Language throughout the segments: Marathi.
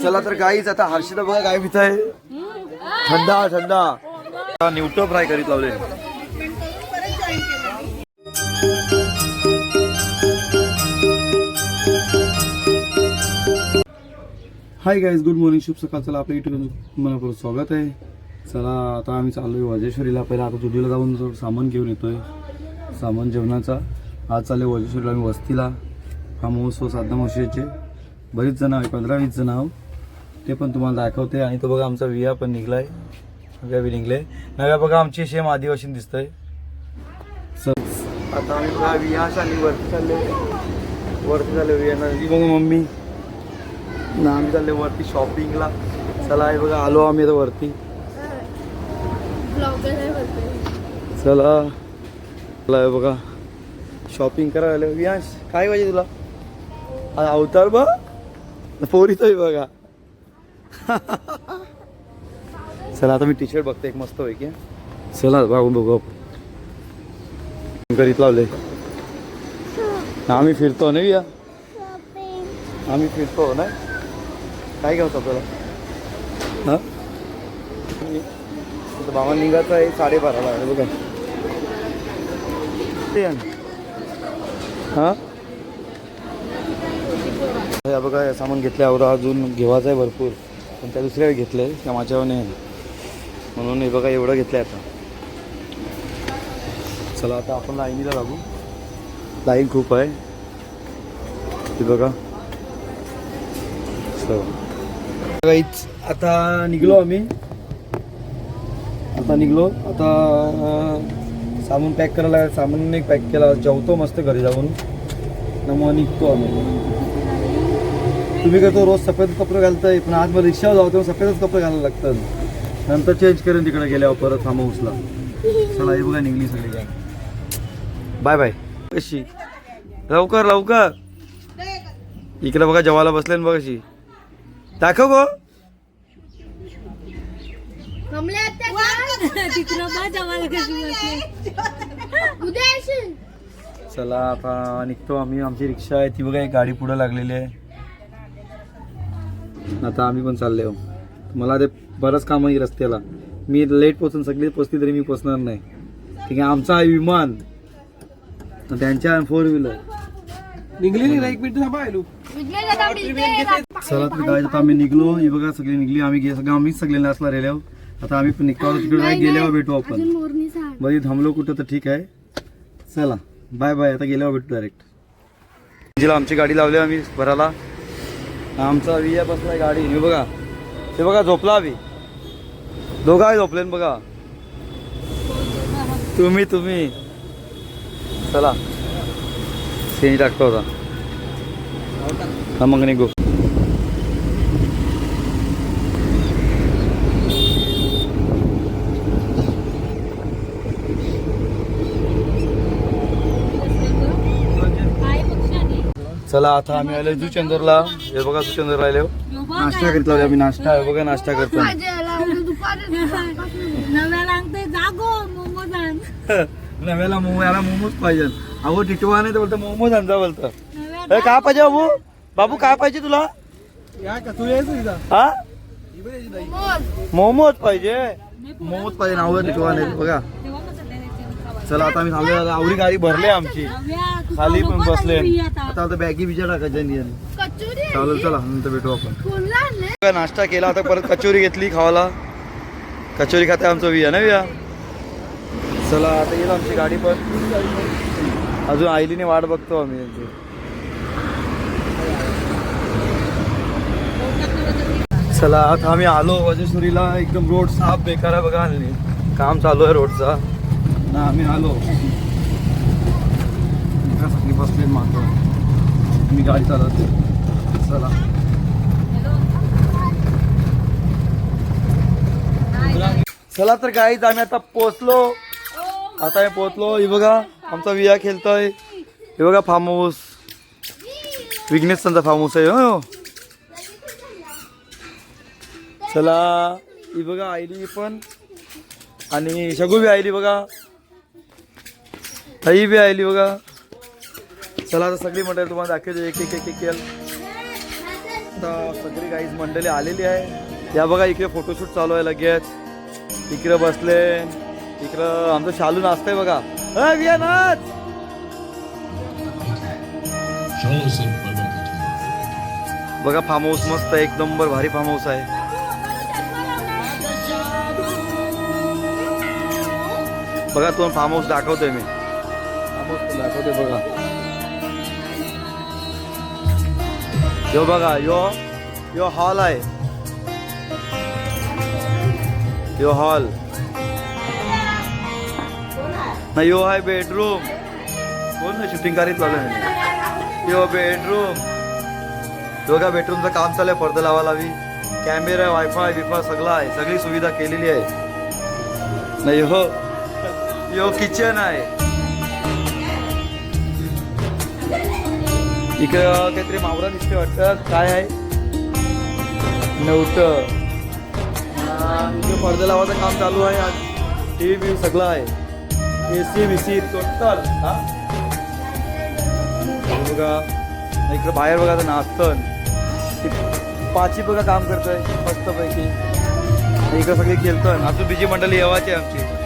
चला तर गाईच आता हर्षिता बघा काय पित आहे. थंडा थंडा न्यूटो फ्राय करीत लावले. हाय गाईज, गुड मॉर्निंग, शुभ सकाळ. चला आपल्या युट्यूब मला परत स्वागत आहे. चला आता आम्ही चाललोय वजेश्वरीला. पहिला आता जुडीला जाऊन थोडं सामान घेऊन येतोय, सामान जेवणाचा. आज चालले वजेश्वरीला आम्ही वस्तीला. हा महोत्सव साधना मावशीचे बरीच जण आहे, 15-20 जण आहोत. ते पण तुम्हाला दाखवते. आणि तो बघा आमचा विया पण निघलाय, विया बी निघले. नव्या बघा आमची सेम आदिवासी दिसतंय. आता आम्ही बघा विया चालली वरती चालले विया ना बघा मम्मी ना. आम्ही चालले वरती शॉपिंगला. चला आहे बघा आलो आम्ही आता वरती. चला चला बघा शॉपिंग करायला. वियांश काय पाहिजे तुला? अवतार बघ पोरीतोय बघा. चला आता मी टी शर्ट बघते एक मस्त पैकी. चला बघून बघू करीत लावले. आम्ही फिरतो नाही या, आम्ही फिरतो ना. काय घ्यावं आपल्याला? हां बाबा निघायचं आहे 12:30ला बघा. हां बघा हे सामान घेतल्यावर अजून घेवायचं आहे भरपूर, पण त्या दुसऱ्या घेतलं आहे त्या माझ्यावर नाही म्हणून. हे बघा एवढं घेतलं आहे आता. चला आता आपण लाईनीला लागू. लाईन खूप आहे ते बघा. आता निघलो आम्ही. आता सामान पॅक करायला. सामान एक पॅक केला, जेवतो मस्त घरी जाऊन ना मग निघतो आम्ही. तुम्ही करतो रोज सफेद कपडे घालताय, पण आज मला रिक्षावर जाऊ तेव्हा सफेदच कपडे घालायला लागतात. नंतर चेंज करून तिकडे गेल्यावर परत फार्म हाऊसला. चला हे बघा निघली सगळी काय. Bye bye. कशी लवकर इकडे बघा जेवायला बसले बघ. कशी दाखव गो. चला आता निघतो आम्ही. आमची रिक्षा आहे ती बघा, एक गाडी पुढे लागलेली आहे. आता आम्ही पण चालले हो. मला ते बरंच काम आहे रस्त्याला. मी लेट पोचून सगळी पोचली तरी मी पोचणार नाही. ठीक आहे. आमचा आहे विमान, त्यांच्या 4 व्हीलर निघलेली ना. 1 मिनिट थांबा. चला तर काय आता आम्ही निघलो. ही बघा सगळी निघली. आम्ही सगळं आम्हीच सगळे नाचला रेल्यावर. आता आम्ही पण निघतो. तिकडे गेल्यावर भेटू आपण. बरी थांबलो कुठं तर ठीक आहे. चला बाय बाय. आता गेल्यावर भेटू डायरेक्ट. जिला आमची गाडी लावली आम्ही भराला. आमचा विया बसलाय गाडी. हे बघा ते बघा झोपला आम्ही दोघा झोपले बघा. तुम्ही चला सेंज टाकतो होता. हा मग निघू. चला आता आम्ही आलो जुचंदरला. हे बघा जुचंदरला आलो. नाश्ता करीत लावले आम्ही. नाश्ता आहे बघा, नाश्ता करतो. नव्याला मोमोज पाहिजे. अहो टिटवा नाही तर बोलतो मोमोज आणजा बोलतं. काय पाहिजे बाबू काय पाहिजे तुला? हा मोमोज पाहिजे. नाव टिटवा नाही बघा. चला आता आम्ही थांबले. आवडी गाडी भरले आमची, खाली पण बसले. आता बॅगी बिजा टाकायच्या नियन. चालेल चला नंतर भेटू आपण. नाश्ता केला आता परत कचोरी घेतली खावाला. कचोरी खाते आमचं विया ना विया. चला आता येईल आमची गाडी पण. अजून आईलीने वाट बघतो आम्ही यांची. चला आता आम्ही आलो वजेश्वरीला. एकदम रोड साफ बेकार आहे बघा. काम चालू आहे रोडचा ना. आम्ही आलो सगळी बसले मागतो. मी गाडी चालवते. चला चला तर गाईज आम्ही आता पोचलो. आता पोचलो. हे बघा आमचा विया खेळतोय. हे बघा फार्म हाऊस, विघ्नेश त्यांचा फार्म हाऊस आहे. हो चला ही बघा आईली पण. आणि शगू बी आईली बघा. आई बी आईली बघा. चला आता सगळी मंडळी तुम्हाला दाखवते एक एक एक एक केल. आता सगळी गाईज मंडळी आलेली आहे. या बघा इकडे फोटोशूट चालू आहे लगेच. इकडे बसले, इकडं आमचं शालू नाचतंय बघा. विया नाच. बघा फार्म हाऊस मस्त एक नंबर भारी फार्म हाऊस आहे. बघा तो फार्म हाऊस दाखवतोय मी. फार्म हाऊस दाखवतोय बघा. यो बघा यो हॉल आहे. यो हॉल ना, यो आहे बेडरूम. कोण ना शूटिंग करीत लागलं. यो बेडरूम. बघा बेडरूमचं काम चालू आहे. पडदा लावा लावी, कॅमेरा, वायफाय बिफाय सगळं आहे. सगळी सुविधा केलेली आहे. नाही हो, यो किचन आहे. इकडं काहीतरी मावरा दिसते वाटतं. काय आहे नव्हतं. पडदा लावायचं काम चालू आहे. आज टीव्ही बी सगळं आहे. AC BC total. हा बघा इकडं बाहेर बघा तर नाचतं. पाची बघा काम करतोय मस्तपैकी. इकडं सगळी खेळतं. अजून बीजी मंडळी येवायची आमची.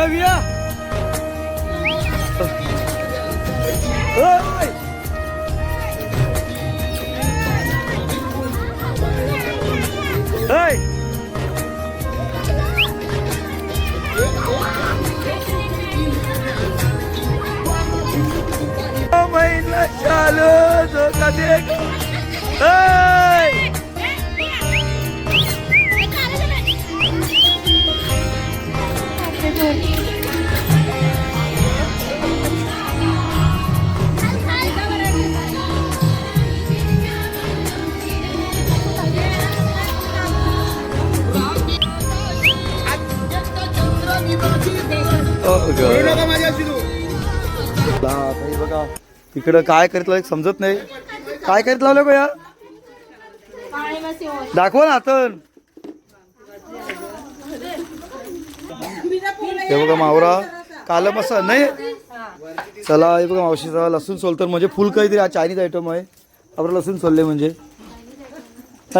विया महिना चालू धोका देख. बघा इकडं काय करीत लावलं समजत नाही. काय करीत लावलं बया, दाखवा ना हातन. हे बघा मावरा काल मसा नाही. चला हे बघा मावशीचा लसूण सोलतर म्हणजे फुल काहीतरी चायनीज आयटम आहे. आपण लसूण सोलले म्हणजे.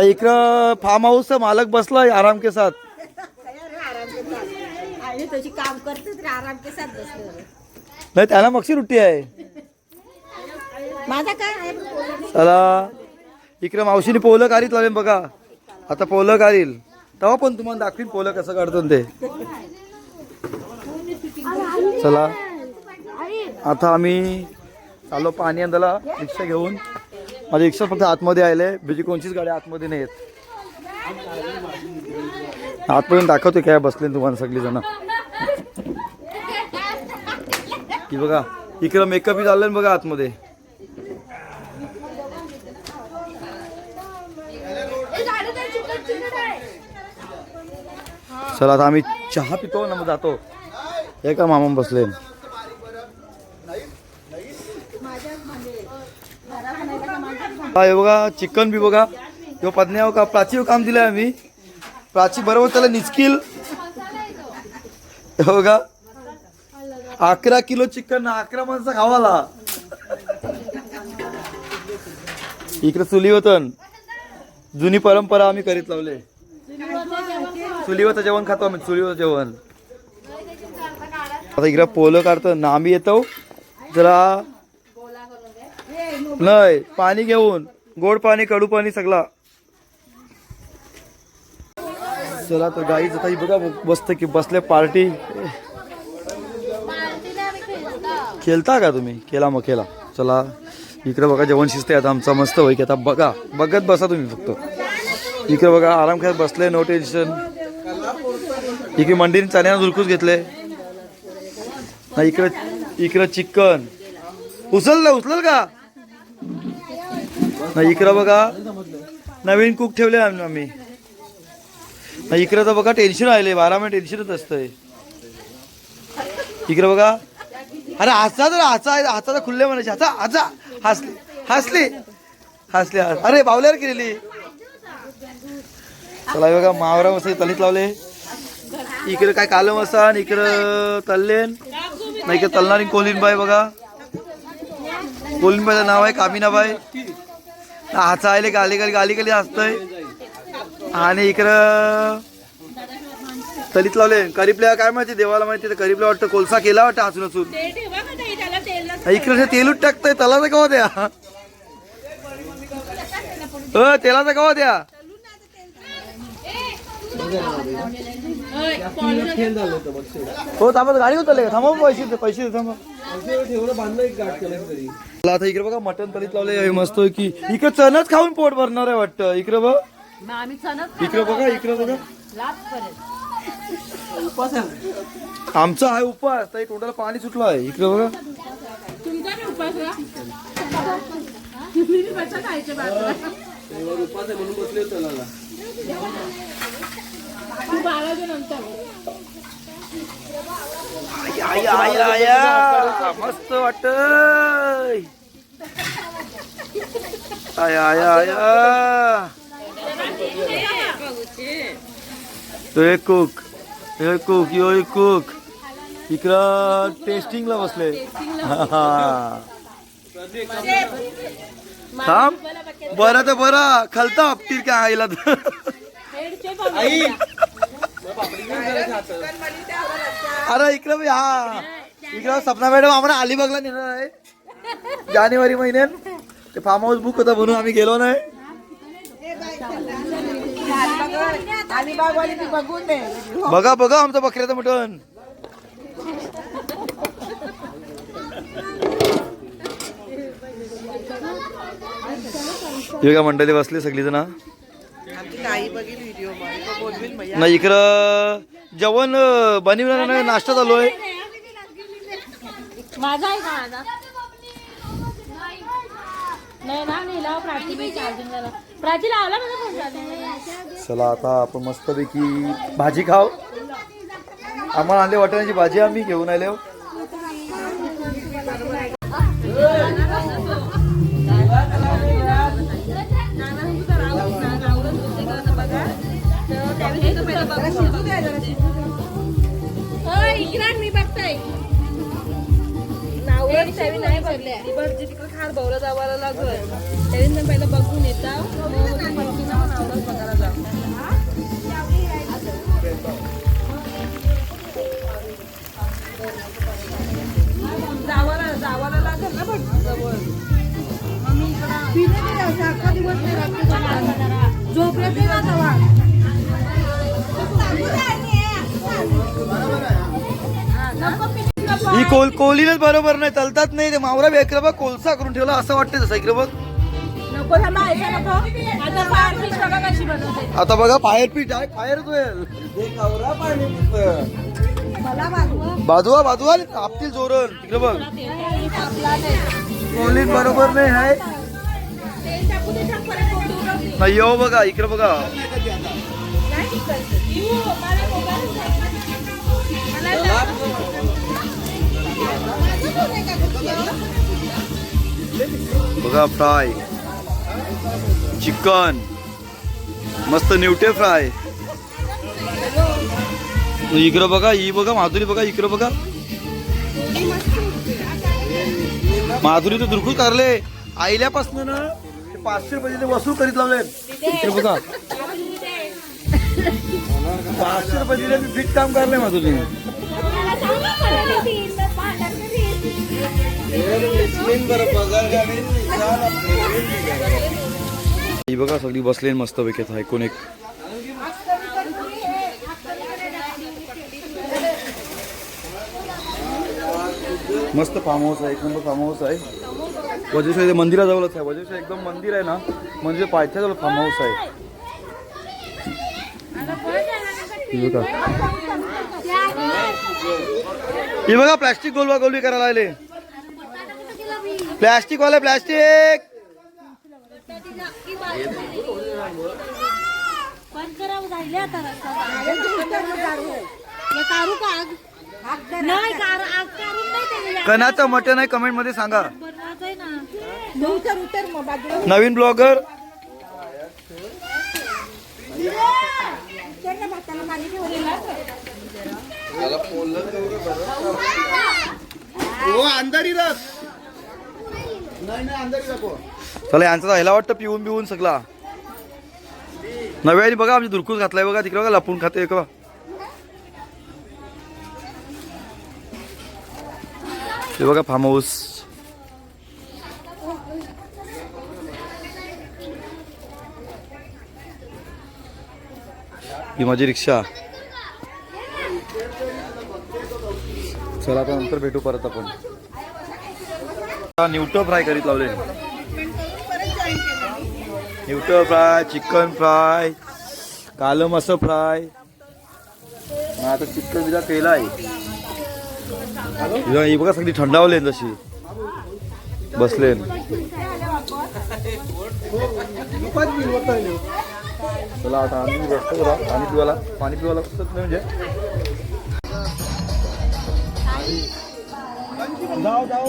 इकडं फार्म हाऊसचा मालक बसलाय आराम के साथ. काम करते आराम के साथ बसले. नाही त्याला मक्षी रुट्टी आहे. माझा काय. चला इकडे मावशीने पोलं काढीत लावले बघा. आता पोलं काढील तेव्हा पण तुम्हाला दाखवीन पोलं कसं काढतो ते. चला आता आम्ही चाललो पाणी अंदाला रिक्षा घेऊन. माझी रिक्षा फक्त आतमध्ये आले. बीजी कोणचीच गाडी आतमध्ये नाही येत. आतपर्यंत दाखवते काय बसले तुम्हाला सगळी जण. की बघा इकडं मेकअपही चाललंय बघा आतमध्ये. चला आता आम्ही चहा पितो ना मग जातो. हे का मामा बसले. हे बघा चिकन बी बघा. यो पत्न्या का प्राची काम दिलंय आम्ही. प्राची बरोबर त्याला निचकील. हे बघा 11 किलो चिकन 11 माणसं खावाला. इकडे चुली होतं. जुनी परंपरा आम्ही करीत लावले. चुलीवरचं जेवण खातो आम्ही. चुलीवरचं जेवण. आता इकडे पोलं काढतो ना आम्ही येतो जरा नाही पाणी घेऊन. गोड पाणी कडू पाणी सगळा. चला तर गाईच आता बघा बसते की बसले पार्टी. खेळता का तुम्ही. केला मग केला. चला इकडे बघा जेवण शिजते आता आमचा मस्त होई की. आता बघा बघत बसा तुम्ही फक्त. इकडे बघा आराम खेळत बसले. No tension. इकडे मंडीने चण्यानं झुलकूस घेतले. इकडे चिकन उचल का नाही. इकडं बघा नवीन कुक ठेवले आम्ही. नाही इकडे तर बघा टेन्शन आले. 12 महिने टेन्शनच असतंय. इकडे बघा अरे हाचा तर खुल्ले म्हणायचे. हाचा हसले. अरे बावल्यावर केलेली. चला बघा मावरा मस्त तलीत लावले. इकडे काय कालम असा. इकडं तल्लेन नाही का चालणारी कोलिनबाई बघा. कोलिनबाईचं नाव आहे कामिनाबाई. हाचा आले गाली गाली गाली गाली असतंय. आणि इकडं तलीत लावले करीपल्या काय माहिती देवाला माहिती करीपला वाटतं कोलसा केला वाटतं असून असून इकडे तेलूच टाकतंय तलाचा कवा द्या तेलाचा कवा द्या. हो थांबा गाडी उतरले का थांबा पैसे पैसे थांबा. आता इकडे बघा मटन तलीत लावले मस्त की इकडे चणच खाऊन पोट भरणार आहे वाटतं. इकडे बघ इकडे बघा इकडे बघा आमचा आहे उपास ताई तोंडाला पाणी सुटलं आहे. इकडे बघा मस्त वाटत तो एक कुक यो एक कुक इकडं टेस्टिंगला बसले. थांब बरं तर बरं खलता आपतील काय आईला अरे इकडं हा इकडं सपना मॅडम आम्हाला अलिबागला नेणार आहे जानेवारी महिन्यात. ते फार्म हाऊस बुक होता म्हणून आम्ही गेलो नाही. बघा बघा आमचं बकऱ्याचं मटण. हे का मंडळी बसले सगळी जण. नाही इकडं जेवण बनवणार नाही नाश्ता चालू आहे. माझा आहे का माझा नाही ना मी लाव प्राची चार्जिंग झाला प्राची लावला माझा फोन. चला आता आपण मस्तपैकी भाजी खाऊ. आम्हाला आणले वाटाण्याची भाजी आम्ही घेऊन आलो. मी बघताय नाही बघले तिकडे खार भाऊला जावायला लागल त्यावेळी पहिला बघून येता बघायला जावाला लागल ना बघ जवळ झोपले ते ही कोलीनच बरोबर नाही चालतात नाही. ते मावरा बेकर बघ कोलसा करून ठेवला असं वाटतं तसं इकडे बघ. आता बघा फायर पीठ आहे फायर बाजूला बाजूला आपतील जोरण तिकडे बघ. कोलीन बरोबर नाही आहे नाही येऊ बघा इकडे बघा. बघा फ्राय चिकन मस्त न्यूटे फ्राय. इकडं बघा ही बघा माधुरी बघा इकडं बघा माधुरी तर दुरकून करले आईल्यापासून ना 500 रुपये वसूल करीत लावले. इकडे बघा 500 रुपये दिले मी फिट काम करले माधुरीने. ही बघा सगळी बसले मस्त पैकी ऐकून एक मस्त फार्म हाऊस आहे. एक नंबर फार्म हाऊस आहे. वजेश्वर मंदिराजवळच आहे. वजेश्वर एकदम मंदिर आहे ना म्हणजे पायथ्याजवळ फार्म हाऊस आहे. ही बघा प्लॅस्टिक गोलवा गोलवी करायला आले. प्लॅस्टिक वाले प्लॅस्टिक कणाचं मटण आहे कमेंट मध्ये सांगा. नवीन ब्लॉगर हो अंधारी रस नाही अंधारी नको. चला यांचा राहिला वाटतं पिऊन बिऊन सगळा. नव्याने बघा आमची दुरकूस घातलाय बघा तिकडे बघा लपून खाते का. ते बघा फार्म हाऊस. ही माझी रिक्षा. चला आता नंतर भेटू परत आपण. न्यूटो फ्राय करीत लावले. न्यूटो फ्राय, चिकन फ्राय, कालं मस्त फ्राय. आता चिकन बिजा केला आहे. ही बघा सगळी थंडावले जशी बसले. चला आता आम्ही बसतो पाणी पिवायला म्हणजे जाऊ जाऊ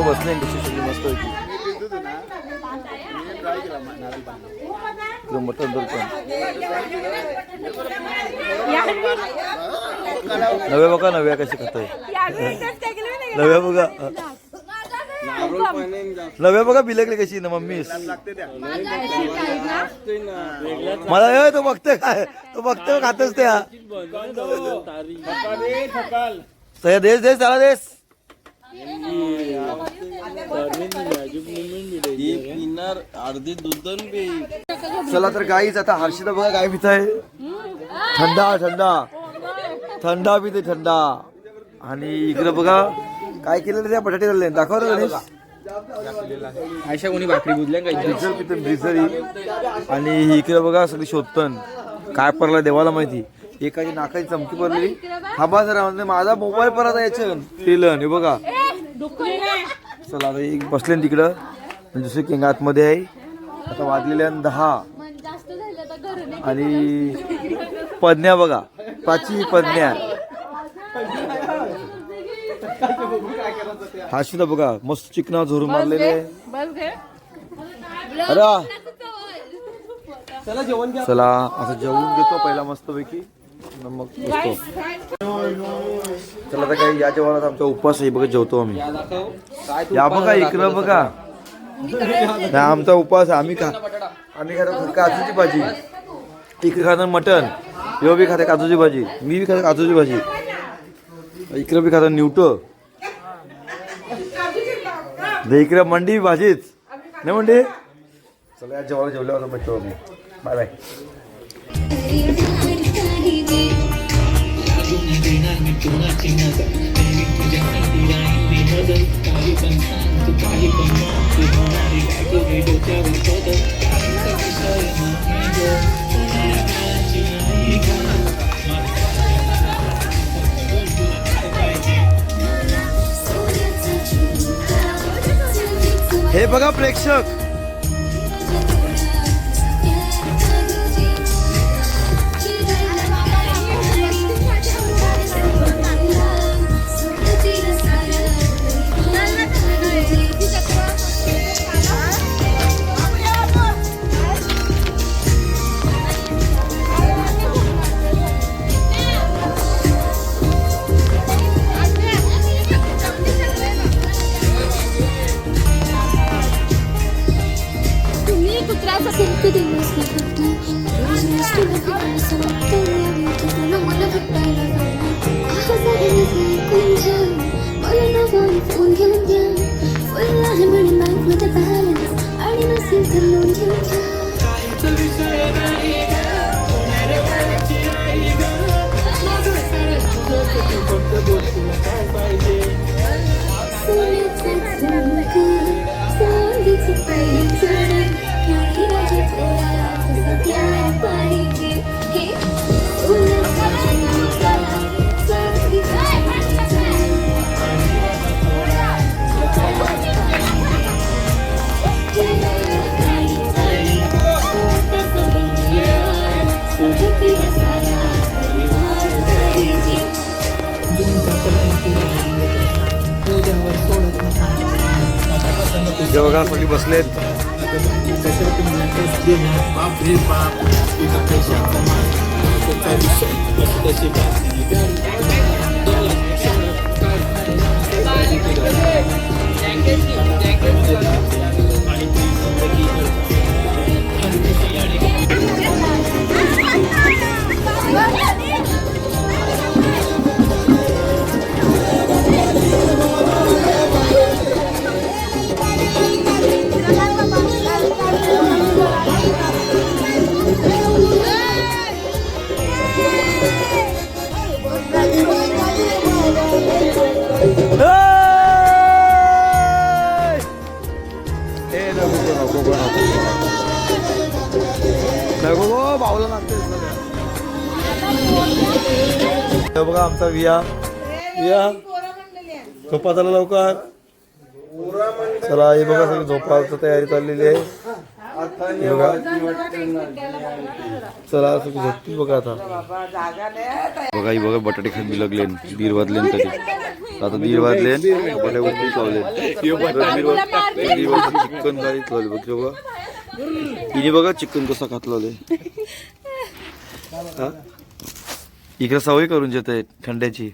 बसले मस्त मटन नव्या बघा नव्या कशी खातोय. नव्या बघा नव्या बघा बिलकली कशी ना मम्मी. मला तो बघतोय काय तो बघतोय खातच त्या सह्या देश देश त्याला देश. चला तर गाईच आता हर्षिता बघा गाय पित आहे. थंडा थंडा थंडा पिते थंडा. आणि इकडे बघा काय केलेलं त्या बटाटे झाले दाखवतो गणेश. आयशा कोणी भाकरी बुजल्या ब्रिझर पिते ब्रिझरी. आणि इकडे बघा सगळी शोधतन काय पडला देवाला माहिती. एकाची नाकाची चमकी पडलेली. थांबा जरा म्हणजे माझा मोबाईल परत यायचं केलं हे बघा. चला आता एक बसले तिकडं दुसरे केंग आतमध्ये आहे. आता वाजलेल्या 10 आणि पदन्या बघा प्राची पदन्या. हा सुद्धा बघा मस्त चिकना झोरू मारलेले. अरे चला असं जेवून घेतो पहिला मस्त पैकी मग बसतो. चला आता काही या जेवणात आमचा उपवास आहे बघा जेवतो आम्ही. या बघा इकडं बघा आमचा उपवास. आम्ही खातो काजूची भाजी. इकडे खातो मटन. यो बी खाते काजूची भाजी. मी बी खाते काजूची भाजी. इकडे बी खातो न्यूटो. इकडे मंडी भाजीच नाही मंडी. चला या जेवायला जेवल्यावर भेटतो आम्ही. Bye bye. हे बघा प्रेक्षक इथे बघा सगळी बसलेत. नको भाऊला लागते. बघा आमचा विया झोपा झाला लवकर. चला हे बघा सगळी झोपाची तयारी चाललेली आहे. हे बघा चला सगळी झोपतील बघा आता. बघा ही बघा बटाटे खात बी लागले. 1:30 वाजले तरी आता 1:30 वाजले बटाटे उठून चावले. चिकन काही चालले बघ बघा. हिने बघा चिकन कसं खातलं. इकडे सवय करून जेते थंड्याची.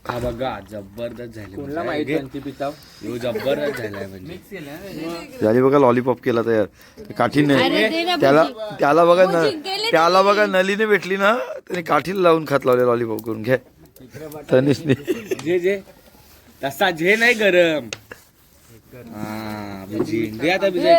हा बघा जबरदस्त झाली. कोणला माहिती पिताव जबरदस्त झालाय म्हणजे. झाली बघा लॉलीपॉप केला तयार. काठी नाही त्याला बघा त्याला बघा नलीने भेटली ना त्याने काठीला लावून खात लावले लॉलीपॉप करून. घ्या तनिषने जे तसा जे नाही गरम. हा बुजी दे आता बिजा